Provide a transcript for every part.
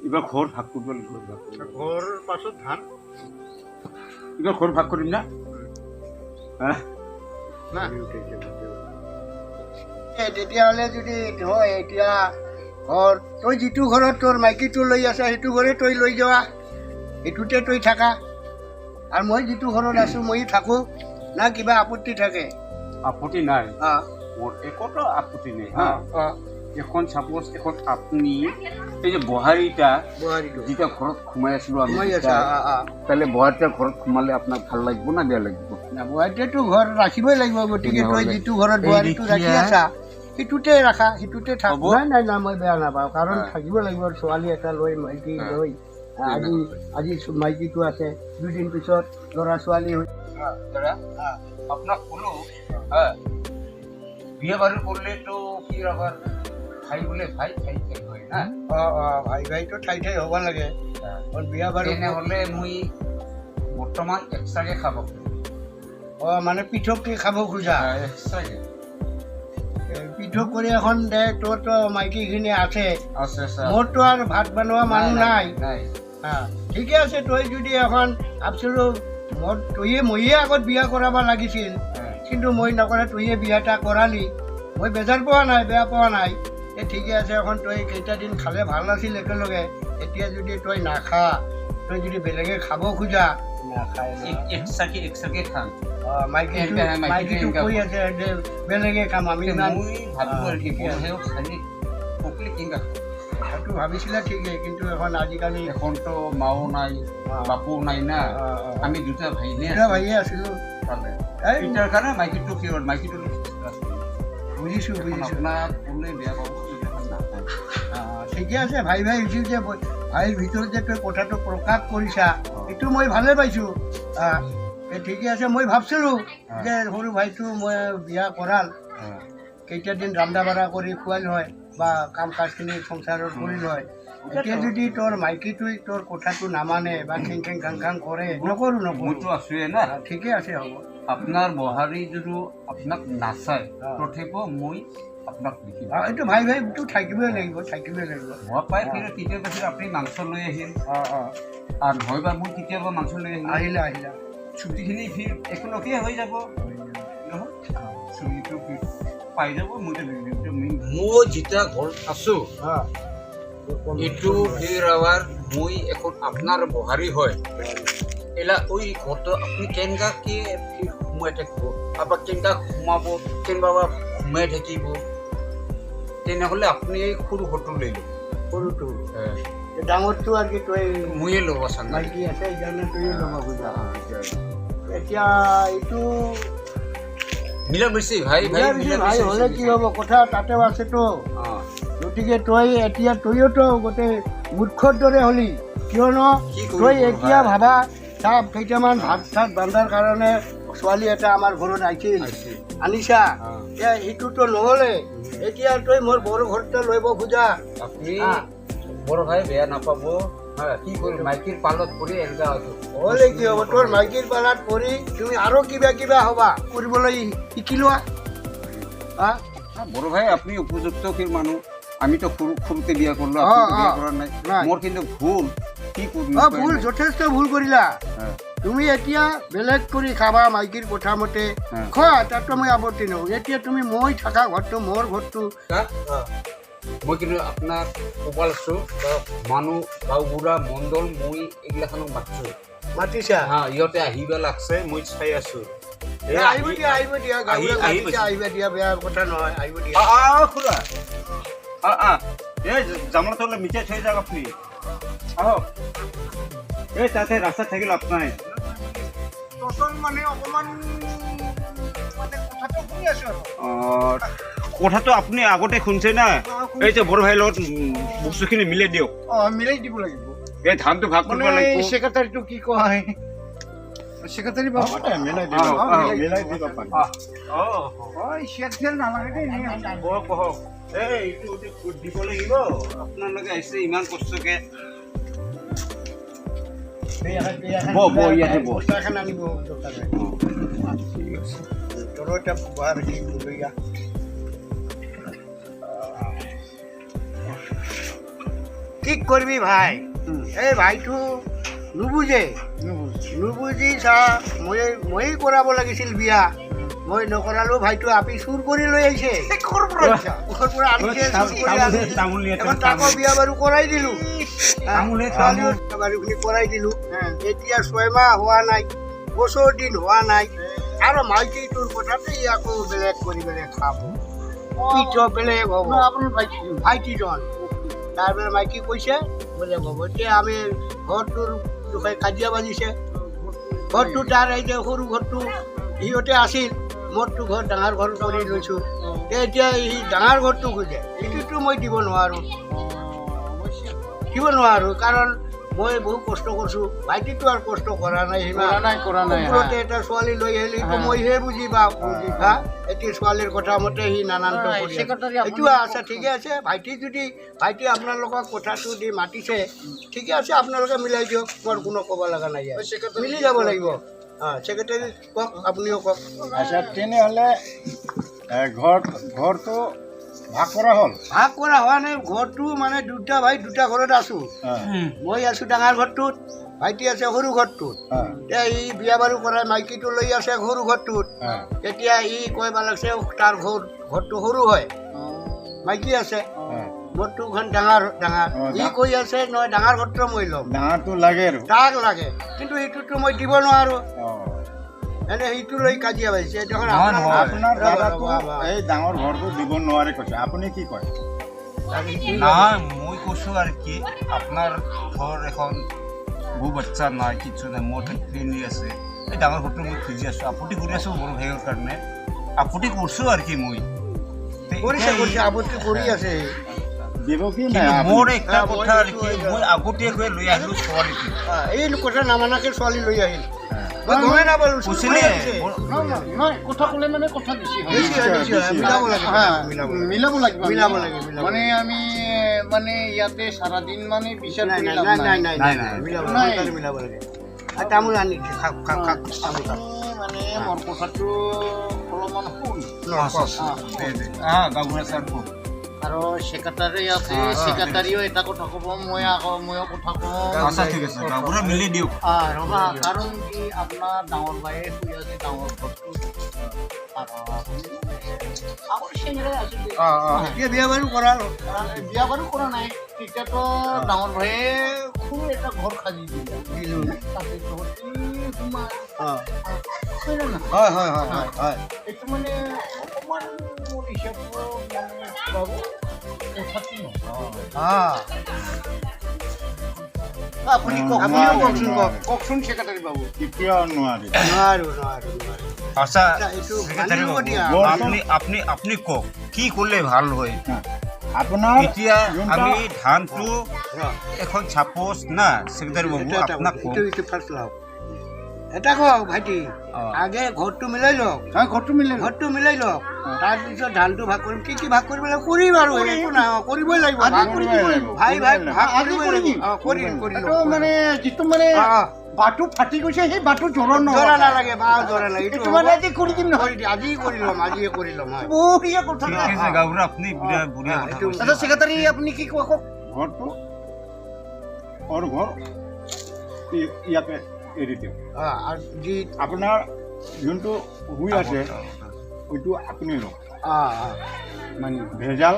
এবাৰ ঘৰ ভাগ কৰবেন, ঘৰ পাছত ধান এবাৰ ঘৰ ভাগ কৰিম না না তেতিয়াহ'লে যদি হয় এতিয়া ঘৰ তই যিটো ঘৰত তোৰ মাইকীটো লৈ আছা সেইটো ঘৰে তই লৈ যোৱা, সেইটোতে তই থাকা, আৰু মই যিটো ঘৰত আছোঁ মই থাকোঁ, না কিবা আপত্তি থাকে? আপত্তি নাই, অঁ মোৰ একোটা আপত্তি নাই। অঁ অঁ এখন চাপোজ এখন আপুনি এই যে বহাৰীটা বোৱাৰীটো যেতিয়া ঘৰত সোমাই আছিলোঁ আমি, সোমাই আছা তাহলে বহাৰীটা ঘৰত সোমালে আপোনাক ভাল লাগিব না বেয়া লাগিব? না বোৱাৰীটোৱেতো ঘৰ ৰাখিবই লাগিব, গতিকে তই যিটো ঘৰত বোৱাৰীটো ৰাখি আছা সেইটোতে ৰাখা, সেইটোতে থাক। নাই নাই নাই মই বেয়া নাপাওঁ, কাৰণ থাকিব লাগিব ছোৱালী এটা লৈ মাইকী লৈ। আজি মাইকীটো আছে, দুদিন পিছত ল'ৰা ছোৱালী হৈ আপোনাক ক'লো বিয়া বাৰু কৰিলেতো কি আবার ভাই বোলে ভাই ঠাই ঠাই হয় না। ভাই ভাইটো ঠাই ঠাই হ'ব লাগে, বিয়া বাৰু তেনেহ'লে মই বৰ্তমান এক্সট্ৰাকে খাব মানে পৃথককে খাব খোজা? এক্সট্ৰাকে পৃথক কৰি এখন দে, তোৰতো মাইকীখিনি আছে, আছে মোৰতো আৰু ভাত বনোৱা মানুহ নাই। নাই ঠিকে আছে, তই যদি এখন ভাবছিলো ময়ে আগত বিয়া কৰাব লাগিছিল, কিন্তু মই নকৰে তইয়ে বিয়াটা কৰালি, মই বেজাৰ পোৱা নাই, বেয়া পোৱা নাই। ঠিকে আছে, এখন তই কেইটা দিন খালে ভাল আছিল একেলগে, এতিয়া যদি তই নাখা, তই যদি বেলেগে খাব খোজা নাখায় এক্সট্ৰাকে খাম। মাইকীটো কৈ আছে যে বেলেগে খাম, আমি সেইটো ভাবিছিলে ঠিকেই, কিন্তু এখন আজিকালি এখনতো মাও নাই বাপু নাই না, আমি দুটা ভাইয়ে আছিলো। এটাৰ কাৰণে মাইকীটো কি হ'ল, মাইকীটো বুজিছোঁ আপোনাক ক'লে বেয়া পাব, ঠিকে আছে। ভাই হৈছিল যে ভাইৰ ভিতৰত যে তই কথাটো প্ৰকাশ কৰিছা, এইটো মই ভালে পাইছোঁ। ঠিকে আছে, মই ভাবছিলোঁ যে সৰু ভাইটো মই বিয়া কৰাল, কেইটা দিন ৰন্ধা বঢ়া কৰি খোৱাল হয় বা কাম কাজখিনি সংসাৰত কৰিল হয়। এতিয়া যদি তোৰ মাইকীটোৱে তোৰ কথাটো নামানে বা খেং খেং খাং খাং কৰে, নকৰোঁ মইতো আছোৱে না। ঠিকে আছে, হ'ব। আপোনাৰ বহাৰী যদি আপোনাক নাচায় তথাপিও মই আপোনাক দেখিম। এইটো ভাইটো থাকিবই লাগিব। মই পাই কিন্তু কেতিয়াবা আপুনি মাংস লৈ আহিল, আৰু নহয় বা মই কেতিয়াবা মাংস লৈ আহিলা চুটিখিনি একেলগে হৈ যাব নহয়, চুলিটো পাই যাব। মই যেতিয়া ঘৰত আছোঁ এইটো মই এখন আপোনাৰ বহাৰী হয়, এলা ওই ঘৰটো আপুনি কেনেকাকে সোমাই থাকিব, বা কেনেকা সোমাব, কেনেবা সোমাই থাকিব, তেনেহ'লে আপুনি এই সৰু ঘৰটো লৈ ল'ব। সৰুটো ডাঙৰটো আৰু কি তই ময়ে ল'ব চাগে, মাইকী আছে সেইকাৰণে তয়ে ল'ব খোজা। এতিয়া এইটো মিলা বেছি ভাই হ'লে কি হ'ব, কথা তাতেও আছেতো। গতিকে তই এতিয়া তইয়োতো গোটেই মূৰ্খৰ দৰে হ'লি, কিয়নো তই এতিয়া ভাবা চাপ কেইটামান ভাত চাত বান্ধাৰ কাৰণে ছোৱালী এটা আমাৰ ঘৰত আহিছিল, আনিছা, এতিয়া সেইটোতো নহ'লে, এতিয়া তই মোৰ বৰ ঘৰতে লৈ খোজা। আপুনি বৰ ভাই বেয়া নাপাব, কি কৰিম মাইকীৰ পালত পৰি এনেকা হ'লে কি হ'ব, তোৰ মাইকীৰ পালত পৰি তুমি আৰু কিবা হ'বা কৰিবলৈ শিকি লোৱা। বৰ ভাই আপুনি উপযুক্ত মানুহ, আমিতো সৰুতে বিয়া কৰিলোঁ, বিয়া কৰা নাই, মোৰ কিন্তু ভুল। কি ভুল, যথেষ্ট ভুল কৰিলা। তুমি এতিয়া বেলেগ কৰি খাবা মাইকীৰ কথা মতে, খোৱা, তাততো মই আপত্তি নকৰোঁ। এতিয়া তুমি মই থকা ঘৰটো মোৰ ঘৰটো, মই কিন্তু আপোনাক ক'ব লৈছোঁ, মানুহ গাঁওবুঢ়া মণ্ডল মই এইগিলাখনক মাতিছা, ইহঁতে আহিব লাগছে, মই চাই আছোঁ। আহিব দিয়া, বেয়া কথা নহয়, আহিব দিয়া। খুৰা এই জামৰ তলে মিঠাই থৈ যাওক আপুনি, আহক। এই তাতে ৰাস্তাত থাকিল আপোনাৰ মানে অকণমান কথাটো শুনি আছোঁ আৰু কথাটো আপুনি আগতে শুনিছে না, এই যে বড় ভাইৰ লগত বস্তুখিনি মিলাই দিয়ক। মিলাই দিব লাগিব, এই ধানটো ভাগ কৰিব লাগিব। ছেক্ৰেটাৰীটো কি কয়, ছেক্ৰেটাৰী বাবু মিলাই দিব পাৰি। নালাগে এইটো দিব লাগিব, আপোনালোকে আহিছে ইমান কষ্টকে। বস্তাখন আনিব দোকানে, তোৰো এতিয়া ব্যৱহাৰ লৈয়া। ঠিক কৰিবি ভাই এই ভাইটো নুবুজে নুবুজি চা মই কৰাব লাগিছিল বিয়া মই নকৰালো ভাইটো আপি চুৰ কৰি লৈ আহিছে ক'ৰ পৰা আনিছে চুৰ কৰি আনিছে এখন তাকো বিয়া বাৰু কৰাই দিলোঁ বাৰুখিনি কৰাই দিলোঁ এতিয়া 6 মাহ হোৱা নাই বছৰ দিন হোৱা নাই আৰু মাইকীটোৰ কথাতে আকৌ বেলেগ কৰি বেলেগ খাব পিঠ বেলেগ হ'ব আপোনাৰ ভাইটিজন তাৰপৰা মাইকী কৈছে বেলেগ হ'ব এতিয়া আমি ঘৰটোৰ বিষয়ে কাজিয়া বাজিছে ঘৰটো তাৰ এই যে সৰু ঘৰটো সিহঁতে আছিল মোৰটো ঘৰ ডাঙৰ ঘৰ কৰি লৈছোঁ এতিয়া সি ডাঙৰ ঘৰটো খোজে সেইটোতো মই দিব নোৱাৰোঁ কাৰণ মই বহুত কষ্ট কৰিছোঁ ভাইটিটো আৰু কষ্ট কৰা নাই সিমান এটা ছোৱালী লৈ আহিলে মইহে বুজি পাওঁ হা এতিয়া ছোৱালীৰ কথা মতে সি নানানটো এইটো আছে ঠিকে আছে ভাইটি আপোনালোকক কথাটো দি মাতিছে ঠিকে আছে আপোনালোকে মিলাই দিয়ক মোৰ কোনো ক'ব লগা নাই মিলি যাব লাগিব ছেক্ৰেটাৰী কওক আপুনিও কওক আচ্ছা তেনেহ'লে ঘৰটো ভাগ কৰা হোৱা নাই ঘৰটো মানে দুটা ভাই দুটা ঘৰত আছোঁ মই আছোঁ ডাঙৰ ঘৰটোত ভাইটি আছে সৰু ঘৰটোত এতিয়া ই বিয়া বাৰু কৰাই মাইকীটো লৈ আছে সৰু ঘৰটোত এতিয়া ই কয় লাগছে তাৰ ঘৰটো সৰু হয় মাইকী আছে মোৰটোখন ডাঙৰ ই কৈ আছে নহয় ডাঙৰ ঘৰটো মই ল'ম ডাঙৰটো লাগে তাক লাগে কিন্তু সেইটোতো মই দিব নোৱাৰোঁ এনে সেইটো লৈ কাজিয়া পাইছে আপোনাৰ দাদাটো এই ডাঙৰ ঘৰটো দিব নোৱাৰে কৈছে আপুনি কি কয় নাই মই কৈছোঁ আৰু কি আপোনাৰ ঘৰ এখন বহু বাচ্চা নাই কিছু নাই মোৰ ফ্ৰেণ্ডলি আছে এই ডাঙৰ ঘৰটো মই খুজি আছোঁ আপত্তি কৰি আছোঁ মোৰ ভাইৰ কাৰণে আপত্তি কৰিছোঁ আৰু কি মই আপত্তি কৰি আছে দিব কি মোৰ একটা কথা আৰু কি মই আগতীয়াকৈ লৈ আহিলোঁ ছোৱালীটো এই কথা নামানাকৈ ছোৱালী লৈ আহিল মিলাব লাগিব মানে আমি মানে ইয়াতে সাৰাদিন মানে বিচাৰ মিলাব লাগে তামোল আনি মানে মোৰ কথাটো অলপমান শুন আৰু সেক্ৰেটাৰী আছে সেক্ৰেটাৰীও এটা কথা ক'ব ময়ো কথা ক'ম মিলি দিয়ক ৰবা কাৰণ কি আপোনাৰ ডাঙৰ ভাইয়ে শুই আছে ডাঙৰ ঘৰটো আগৰ চেঙেৰাই আছিল বিয়া বাৰু কৰা নাই তেতিয়াতো ডাঙৰ ভাইয়ে সৰু এটা ঘৰ সাজি দিলে তাতে হয় এইটো মানে অকণমান মোৰ হিচাপত মানে বাবু কথাটো আপুনি কওকচোন সেক্ৰেটাৰী বাবু কেতিয়াও নোৱাৰো আচ্ছা আপুনি কওক কি কৰিলে ভাল হয় আপোনাৰ এতিয়া আমি ধানটো এখন চাপোজ না ছেক্ৰেটাৰী বাবু আপোনাক এটা কওক ভাইটি আগে ঘৰটো মিলাই লওক ঘৰটো মিলাই লওক তাৰপিছত ধানটো ভাগ কৰিম কি ভাগ কৰিব লাগিব কৰিম আৰু একো নাই কৰিবই লাগিব ভাই মানে যিটো মানে বাটু ফাটি গৈছে সেই বাটু জৰা নালাগে আজি কৰি ল'ম ছেক্ৰেটাৰী আপুনি কি কওক ঘৰটো ঘৰ ইয়াতে এৰি দিয়ক আপোনাৰ যোনটো শুই আছে সেইটো আপুনি লওক মানে ভেজাল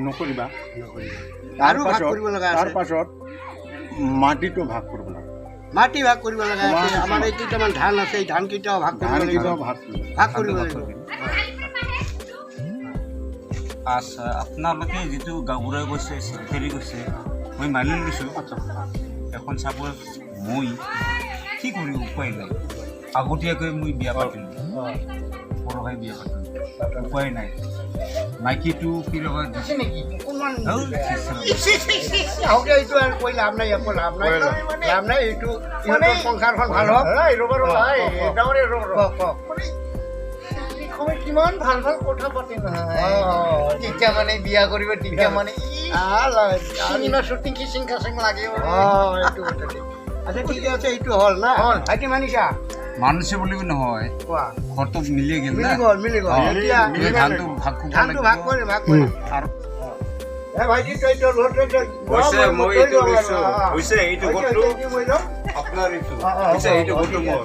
নকৰিবা তাৰ পাছত মাটিটো ভাগ কৰিব লাগে মাটি ভাগ কৰিব লাগে আমাৰ এই কেইটামান ধান আছে এই ধানকেইটাও ভাগ কৰিব লাগিব আচ্ছা আপোনালোকে যিটো গাঁওবুঢ়াই কৈছে ছেক্ৰেটাৰী কৈছে মই মানি লৈছোঁ এখন চাপোজ মই কি কৰিম উপায় নাই আগতীয়াকৈ মই বিয়া পাতিলোঁ সৰু ভাই বিয়া পাতিলোঁ উপায় নাই মাইকীটো কি লগত দিছে নেকি সংসাৰখন ভাল হওক কিমান ভাল কথা পাতে নহয় তেতিয়া মানে বিয়া কৰিব তেতিয়া মানে চিনেমা শ্বুটিং খিচিং খাচিং লাগিব আচ্ছা ঠিক আছে এইটো হ'ল না ভাইটি মানিছে বুলি নহয় ঘৰটো মিলি গ'ল মিলি গ'ল এতিয়া ধানটো ভাগ কৰিম ভাইটি তই তোৰ ঘৰতে হৈছে মই এইটো লৈছো হৈছে এইটো ঘৰটো আপোনাৰ এইটো হৈছে এইটো ঘৰটো মোৰ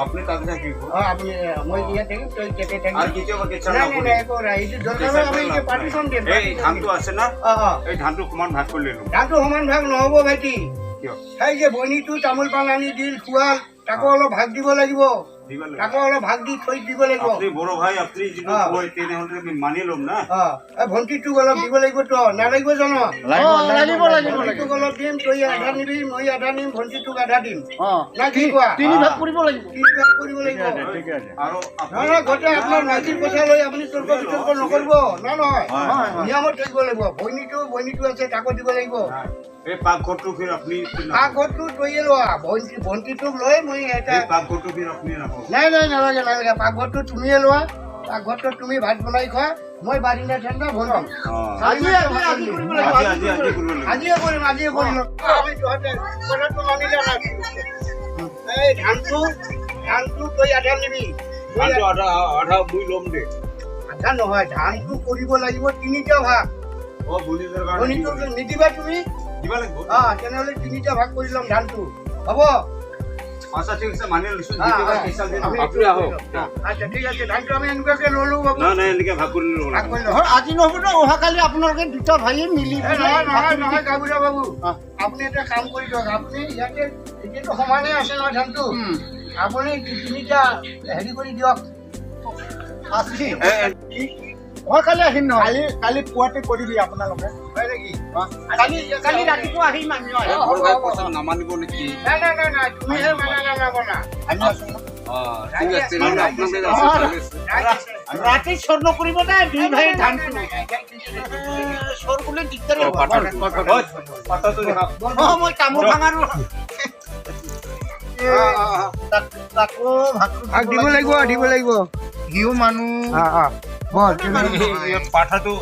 আপুনি তাত থাকিব আপুনি মই ইয়াত থাকিম তই কেটে থাকিম আৰু কেতিয়াবা কেঁচা নাই নকৰিব নাই একো নাই এইটো দৰকাৰ হ'লে আমি এতিয়া পাৰ্টিশ্যন দিম এই ধানটো আছে না এই ধানটো সমান ভাগ কৰি ল'লো ধানটো সমান ভাগ নহ'ব ভাইটি কিয় সেই যে বনীটো তামোল পাণ আনি দিল খোৱাল তাকো অলপ ভাগ দিব লাগিব তাকো অলপ ভাগ দি থৈ দিব লাগিব আপুনি বড় ভাই আপুনি যিটো কয় তেনেহ'লে আমি মানি ল'ম না ভণ্টিটোক অলপ দিব লাগিব তো নালাগিব জানো লাগিব ভণ্টিটোক অলপ দিম তই আধা নিবি মই আধা নিম ভণ্টিটোক আধা দিম না কি কোৱা 3 ভাগ কৰিব লাগিব 3 ভাগ কৰিব লাগিব আৰু নহয় গোটেই আপোনাৰ নাইটিৰ পইচা লৈ আপুনি তৰ্ক বিতৰ্ক নকৰিব না নহয় নিয়মত থাকিব লাগিব বনীটো আছে তাকো দিব লাগিব এই পাকঘৰটো ফিৰ আপুনি পাকঘৰটো তৈয়ে লোৱা ভণ্টিটোক লৈ মই এটা পাকঘৰটো ফিৰ আপুনি ৰাখক নাই নালাগে পাকঘৰটো তুমিয়ে লোৱা পাকঘৰটো তুমি ভাত বনাই খোৱা মই বাৰিন্দা ঠাণ্ডা ভণ্টি আজিয়ে কৰিম আজিয়ে কৰিম আমি তহঁতে কথাটো মানিলে না এই ধানটো তই আধা নিবি আধা মই ল'ম দে আধা নহয় ধানটো কৰিব লাগিব 3টা ভাগ বনীটো নিদিবা তুমি দিবা লাগিব তেনেহ'লে 3টা ভাগ কৰি ল'ম ধানটো হ'ব আচ্ছা ঠিক আছে মানি লৈছো কেতিয়াবা কেঁচা দিন আপুনি আহক আচ্ছা ঠিক আছে ধানটো আমি এনেকুৱাকে ল'লো বাবু নাই এনেকে ভাগ কৰি ল'লো ভাগ কৰি ল'ম আজি নহ'ব ন অহাকালি আপোনালোকে দুটা ভাইয়ে মিলি নহয় গাবুৰা বাবু আপুনি এটা কাম কৰি দিয়ক আপুনি ইয়াতে এতিয়াতো সমানে আছে নহয় ধানটো আপুনি 3টা হেৰি কৰি দিয়ক অহাকালি আহিম নহয় কালি পুৱাতে কৰিবি আপোনালোকে হয় নেকি কালি ৰাতিপুৱা আহিম আমি নামানিব নেকি নাই তুমিহে নামানা আমি আছো ঠিক আছে ৰাতি চোৰ নকৰিব দে 2 ভাই ধানটো চোৰ বুলি দিগদাৰ হ'ব পাতাটো দেখা মই তামোল ভাঙাৰো তাকো ভাগ দিব লাগিব ঘিউ মানুহ পাঠাটো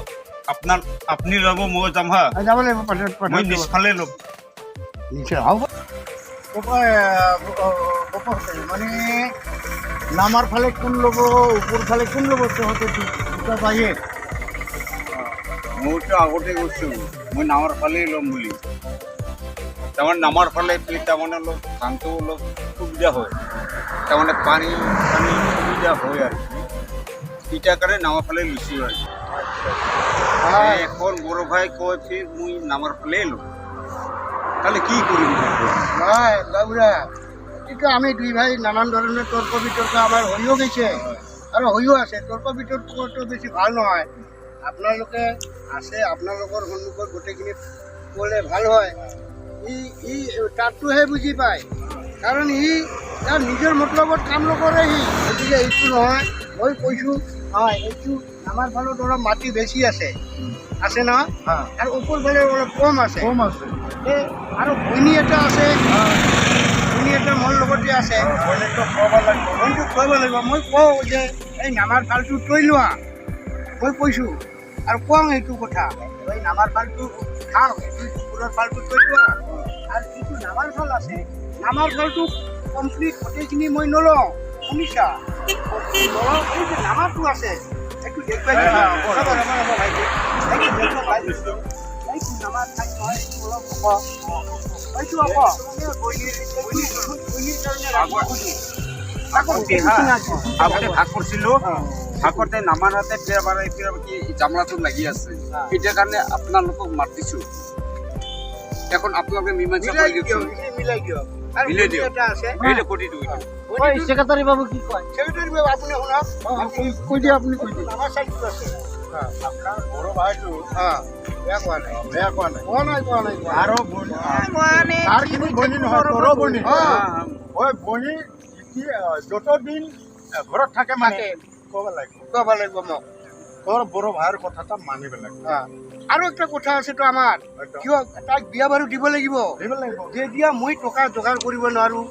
আপুনি ল'ব মই যাম হা যাব লাগিব মই নিচফালে ল'ম মানে নামাৰ ফালে কোন ল'ব ওপৰ ফালে কোন ল'ব তহঁতে দুটা ভাইয়ে মইতো আগতে কৈছো মই নামাৰ ফালেই ল'ম বুলি তাৰমানে নামাৰ ফালে তাৰমানে অলপ ধানটো অলপ সুবিধা হয় তাৰমানে পানী সুবিধা হয় আৰু এতিয়া কাৰণে নামাৰ ফালে লৈছোঁ আৰু এখন বড় ভাই কয় ফিৰ মই নামাৰ ফালেই ল'ম তাহলে কি কৰিম নহয় গাবুৰা কিন্তু আমি 2 ভাই নানান ধৰণৰ তৰ্ক বিতৰ্ক আমাৰ হৈও গৈছে আৰু হৈও আছে তৰ্ক বিতৰ্কটো বেছি ভাল নহয় আপোনালোকে আছে আপোনালোকৰ সন্মুখত গোটেইখিনি ক'লে ভাল হয় ই তাতটোহে বুজি পায় কাৰণ তাৰ নিজৰ মতলবত কাম নকৰে গতিকে এইটো নহয় মই কৈছোঁ এইটো আমাৰ ফালত অলপ মাটি বেছি আছে ন আৰু ওপৰ ফালে অলপ কম আছে আৰু ভনী এটা আছে ভনী এটা মোৰ লগতে আছে ভনীটো খুৱাব লাগিব মই কওঁ যে এই নামাৰ ফালটো তৈ লোৱা মই কৈছোঁ আৰু কওঁ এইটো কথা এই নামাৰ ফালটো খাওঁ এইটো কুকুৰৰ ফালটো তৈ লোৱা আৰু যিটো নামাৰ ফাল আছে নামাৰ ফালটো কমপ্লিট গোটেইখিনি মই নলওঁ শুনিছা নলওঁ এই যে নামাৰটো আছে এইটো দেখুৱাই নামাৰ ঠাইত নহয় এইটো অলপ আগতে ভাগ কৰিছিলোঁ ভাগতে নামাৰ হাতে ফিৰ কি জামৰাটো লাগি আছে এতিয়া কাৰণে আপোনালোকক মাতিছোঁ এখন আপোনালোকে মীমাংসা কৰি দিয়কচোন মিলাই দিয়ক মিলাই দিয়ক এইটো কৰি দিওঁ সেক্ৰেটাৰী বাবু কি কয় সেক্ৰেটাৰী বাবু আপুনি শুনক কৈ দিয়ে আপুনি কৈ দিয়ে আমাৰ চাইডটো আছে আপোনাৰ বড় ভাইটো বেয়া কোৱা নাই আৰু তাৰ কিন্তু বনি নহয় তোৰো বনি বনি যতদিন ঘৰত থাকে মানে ক'ব লাগিব মোক তোৰ বড় ভাইৰ কথা এটা মানিব লাগিব আৰু একটা কথা আছেতো আমাৰ কিয় তাক বিয়া বাৰু দিব লাগিব যেতিয়া মই টকা যোগাৰ কৰিব নোৱাৰোঁ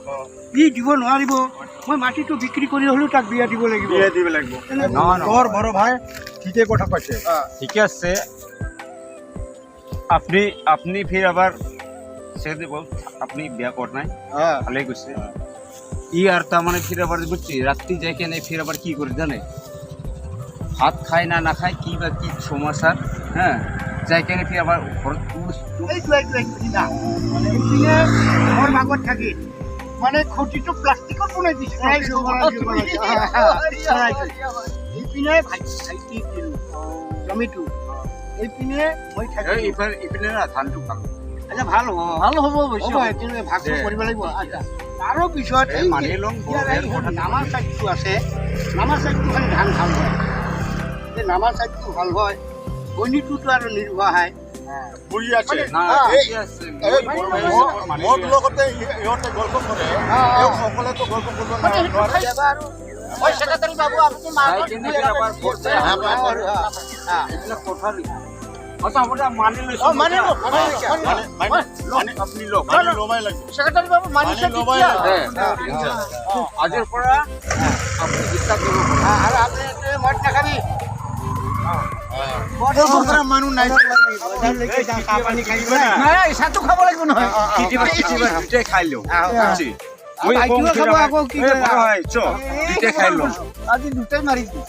দিব নোৱাৰিব মই মাটিটো বিক্ৰী কৰি হ'লেও তাক বিয়া দিব লাগিব তোৰ বড় ভাই ঠিকে কথা কৈছে ঠিকে আছে আপনি ফির আবার সে দেব আপনি বিয়া কর নাই ভালো করছে আর তার মানে ফির আবার বুঝছি রাত্রি যাই কেন ফির আবার কি করে জানে ভাত খায় না খায় কি বা কি সমস্যার হ্যাঁ যাই কেনে ফিৰ আমাৰ ঘৰত এইটো সিধা মানে এইপিনে ঘৰ ভাগত থাকি মানে খুঁটিটো প্লাষ্টিকত বনাই দিছে এইপিনে ভাইটি দিলোঁ জমিটো এইপিনে মই থাকিম ইপিনে ধানটো ভাল আচ্ছা ভাল হ'ব কিন্তু ভাগটো কৰিব লাগিব আচ্ছা তাৰো পিছত এই মানি ল'ম নামাৰ চাইডটো আছে নামাৰ চাইডটো খালি ধান ভাল হয় এই নামাৰ চাইডটো ভাল হয় বনীটোতো আৰু নিৰ্ভৰ হয় বুঢ়ী আছে মানে মোৰ লগতে ইহঁতে গল্প কৰে সকলোতো গল্প কৰিব নোৱাৰে মই ছেক্ৰেটাৰী বাবু আপুনি ছেক্ৰেটাৰী বাবু মানিছে আজিৰ পৰা আপুনি বিশ্বাস কৰিব আৰু আপুনি মদ নাখাবি মানুহ নাই চাহটো খাব লাগিব নহয় দুটাই খাই লওঁ খাব আকৌ কি দুটাই খাই লওঁ আজি দুটাই মাৰিছো